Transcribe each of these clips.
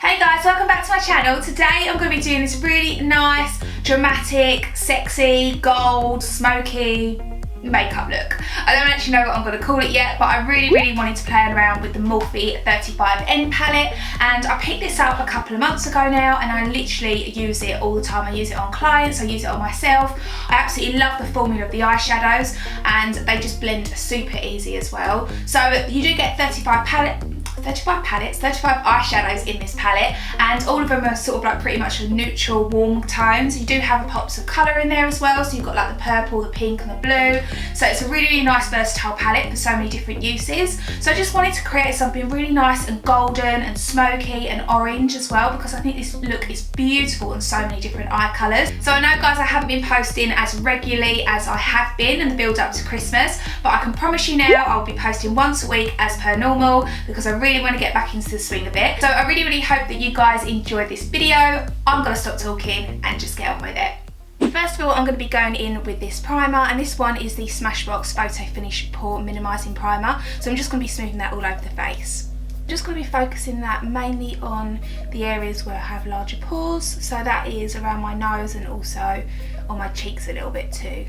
Hey guys, welcome back to my channel. Today I'm going to be doing this really nice, dramatic, sexy, gold, smoky makeup look. I don't actually know what I'm going to call it yet, but I really wanted to play around with the Morphe 35n palette, and I picked this up a couple of months ago now, and I literally use it all the time. I use it on clients, I use it on myself. I absolutely love the formula of the eyeshadows, and they just blend super easy as well. So you do get 35 eyeshadows in this palette, and all of them are sort of like pretty much a neutral warm tones. You do have pops of colour in there as well, so you've got like the purple, the pink and the blue. So it's a really nice versatile palette for so many different uses. So I just wanted to create something really nice and golden and smoky and orange as well, because I think this look is beautiful in so many different eye colours. So I know guys, I haven't been posting as regularly as I have been in the build up to Christmas, but I can promise you now I'll be posting once a week as per normal, because I really want to get back into the swing of it. So I really hope that you guys enjoyed this video. I'm going to stop talking and just get on with it. First of all, I'm going to be going in with this primer, and this one is the Smashbox Photo Finish Pore Minimising Primer. So I'm just going to be smoothing that all over the face. I'm just going to be focusing that mainly on the areas where I have larger pores. So that is around my nose and also on my cheeks a little bit too.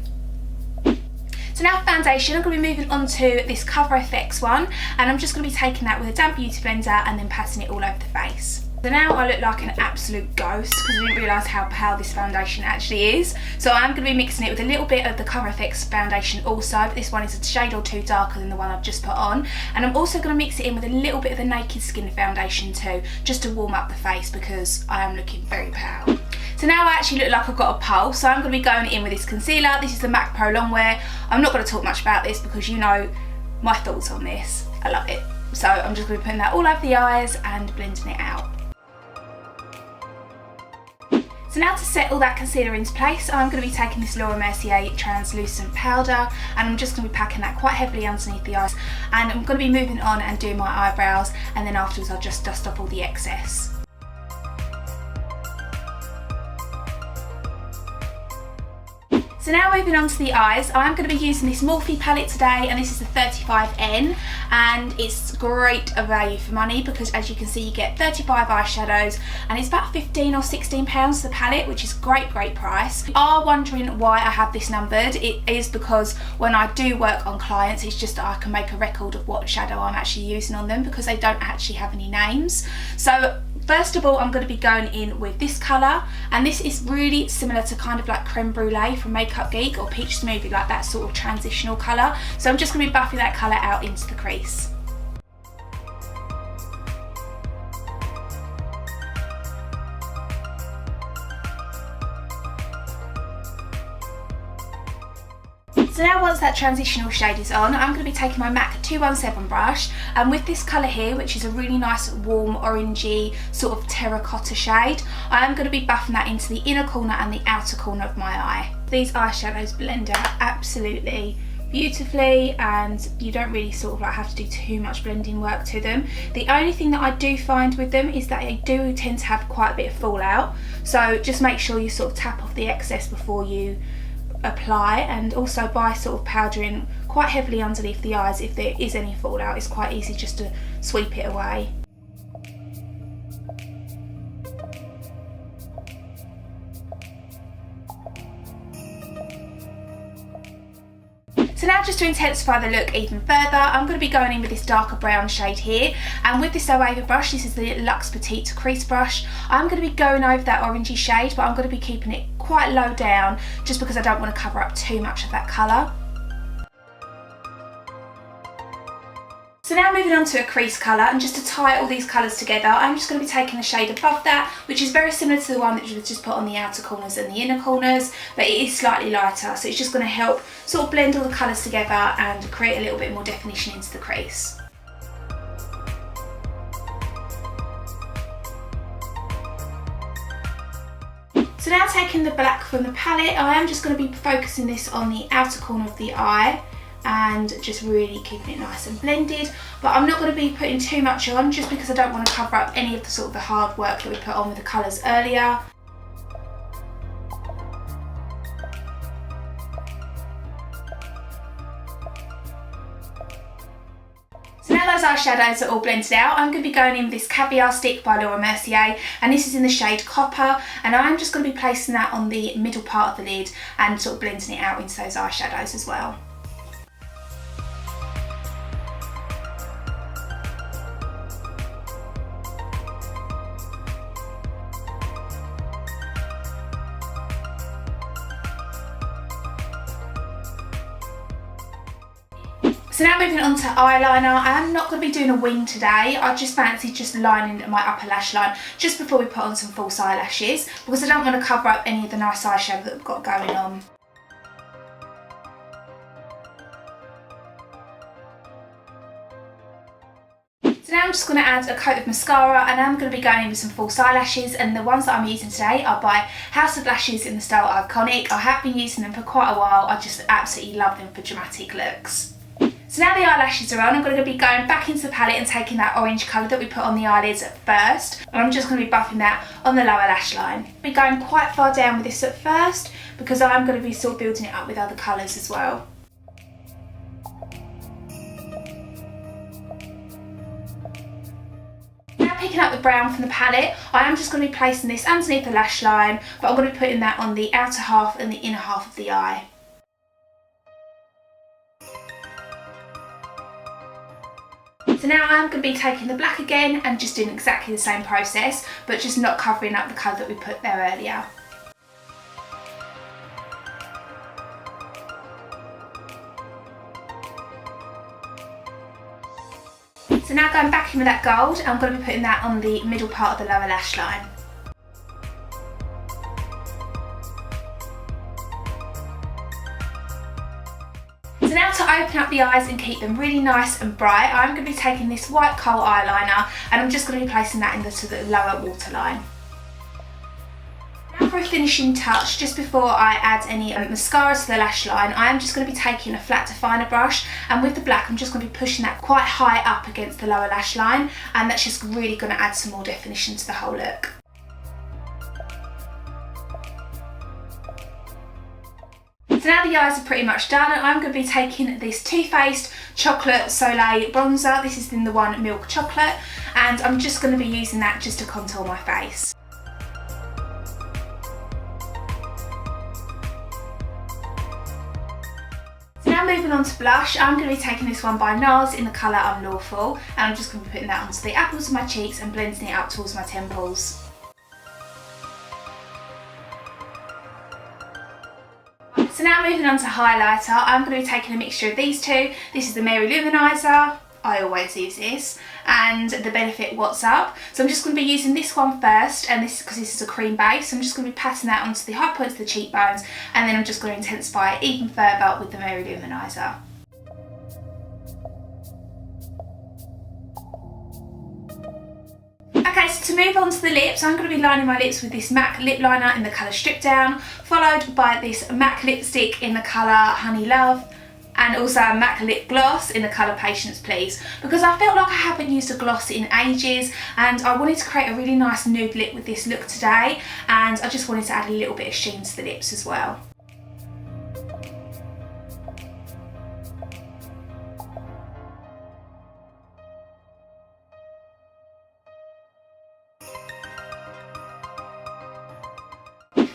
So now foundation, I'm going to be moving on to this Cover FX one, and I'm just going to be taking that with a damp beauty blender and then patting it all over the face. So now I look like an absolute ghost because I didn't realise how pale this foundation actually is. So I'm going to be mixing it with a little bit of the Cover FX foundation also, but this one is a shade or two darker than the one I've just put on. And I'm also going to mix it in with a little bit of the Naked Skin foundation too, just to warm up the face because I am looking very pale. So now I actually look like I've got a pulse, so I'm going to be going in with this concealer. This is the MAC Prolongwear. I'm not going to talk much about this because you know my thoughts on this. I love it. So I'm just going to be putting that all over the eyes and blending it out. So now to set all that concealer into place, I'm going to be taking this Mercier Translucent powder, and I'm just going to be packing that quite heavily underneath the eyes, and I'm going to be moving on and doing my eyebrows, and then afterwards I'll just dust off all the excess. So now moving on to the eyes, I'm going to be using this Morphe palette today, and this is the 35n, and it's great value for money because as you can see you get 35 eyeshadows and it's about 15 or 16 pounds the palette, which is great price. If you are wondering why I have this numbered, it is because when I do work on clients, it's just that I can make a record of what shadow I'm actually using on them because they don't actually have any names. So first of all, I'm going to be going in with this colour, and this is really similar to kind of like Creme Brulee from Makeup Geek or Peach Smoothie, like that sort of transitional colour. So I'm just going to be buffing that colour out into the crease. So now once that transitional shade is on, I'm going to be taking my MAC 217 brush, and with this colour here, which is a really nice warm orangey sort of terracotta shade, I am going to be buffing that into the inner corner and the outer corner of my eye. These eyeshadows blend out absolutely beautifully, and you don't really sort of like have to do too much blending work to them. The only thing that I do find with them is that they do tend to have quite a bit of fallout, so just make sure you sort of tap off the excess before you apply, and also by sort of powdering quite heavily underneath the eyes, if there is any fallout, it's quite easy just to sweep it away. So now just to intensify the look even further, I'm going to be going in with this darker brown shade here, and with this Diva brush, this is the Luxe Petite crease brush, I'm going to be going over that orangey shade, but I'm going to be keeping it quite low down just because I don't want to cover up too much of that colour. So now moving on to a crease colour, and just to tie all these colours together, I'm just going to be taking the shade above that, which is very similar to the one that was just put on the outer corners and the inner corners, but it is slightly lighter, so it's just going to help sort of blend all the colours together and create a little bit more definition into the crease. So now taking the black from the palette, I am just going to be focusing this on the outer corner of the eye and just really keeping it nice and blended, but I'm not going to be putting too much on just because I don't want to cover up any of the sort of the hard work that we put on with the colours earlier. So now those eyeshadows are all blended out, I'm going to be going in with this Caviar Stick by Laura Mercier, and this is in the shade Copper, and I'm just going to be placing that on the middle part of the lid and sort of blending it out into those eyeshadows as well. So now moving on to eyeliner. I am not going to be doing a wing today. I just fancy just lining my upper lash line just before we put on some false eyelashes, because I don't want to cover up any of the nice eyeshadow that we've got going on. So now I'm just going to add a coat of mascara, and I'm going to be going in with some false eyelashes, and the ones that I'm using today are by House of Lashes in the style Iconic. I have been using them for quite a while. I just absolutely love them for dramatic looks. So now the eyelashes are on, I'm going to be going back into the palette and taking that orange colour that we put on the eyelids at first, and I'm just going to be buffing that on the lower lash line. I'll be going quite far down with this at first because I'm going to be sort of building it up with other colours as well. Now picking up the brown from the palette, I am just going to be placing this underneath the lash line, but I'm going to be putting that on the outer half and the inner half of the eye. So now I'm going to be taking the black again and just doing exactly the same process, but just not covering up the colour that we put there earlier. So now going back in with that gold, I'm going to be putting that on the middle part of the lower lash line. So now to open up the eyes and keep them really nice and bright, I'm going to be taking this white coal eyeliner and I'm just going to be placing that into the lower waterline. Now for a finishing touch, just before I add any mascara to the lash line, I am just going to be taking a flat definer brush, and with the black I'm just going to be pushing that quite high up against the lower lash line, and that's just really going to add some more definition to the whole look. So now the eyes are pretty much done, and I'm going to be taking this Too Faced Chocolate Soleil bronzer. This is in the one Milk Chocolate, and I'm just going to be using that just to contour my face. So now moving on to blush, I'm going to be taking this one by NARS in the colour Unlawful, and I'm just going to be putting that onto the apples of my cheeks and blending it up towards my temples. So now moving on to highlighter, I'm going to be taking a mixture of these two. This is the Mary Luminizer, I always use this, and the Benefit What's Up. So I'm just going to be using this one first, and this because this is a cream base, I'm just going to be patting that onto the high points of the cheekbones, and then I'm just going to intensify it even further with the Mary Luminizer. Okay, so to move on to the lips, I'm going to be lining my lips with this MAC lip liner in the colour Stripdown, followed by this MAC lipstick in the colour Honey Love, and also a MAC lip gloss in the colour Patience Please, because I felt like I haven't used a gloss in ages and I wanted to create a really nice nude lip with this look today, and I just wanted to add a little bit of sheen to the lips as well.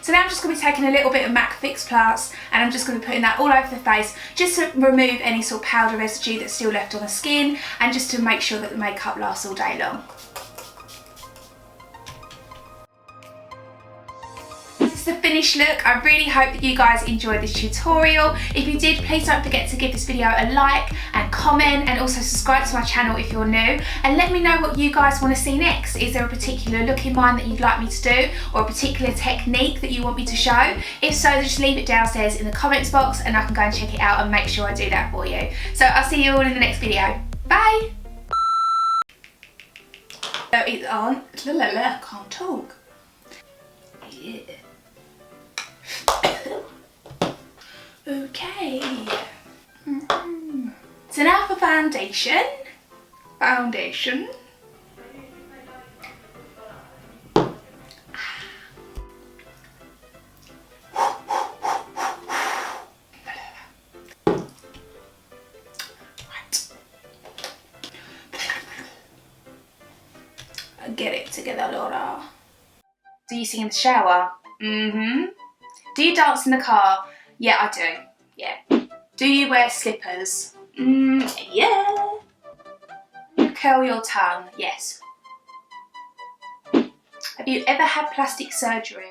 So now I'm just going to be taking a little bit of MAC Fix Plus, and I'm just going to be putting that all over the face just to remove any sort of powder residue that's still left on the skin, and just to make sure that the makeup lasts all day long. This is the finished look. I really hope that you guys enjoyed this tutorial. If you did, please don't forget to give this video a like and comment, and also subscribe to my channel if you're new, and let me know what you guys want to see next. Is there a particular look in mind that you'd like me to do, or a particular technique that you want me to show? If so, just leave it downstairs in the comments box and I can go and check it out and make sure I do that for you. So I'll see you all in the next video. Bye! So it's on. Can't talk. Yeah. Okay. So now for foundation. Foundation. Right. together, Laura. Do you sing in the shower? Mm-hmm. Do you dance in the car? Yeah, I do. Yeah. Do you wear slippers? Yeah. You curl your tongue? Yes. Have you ever had plastic surgery?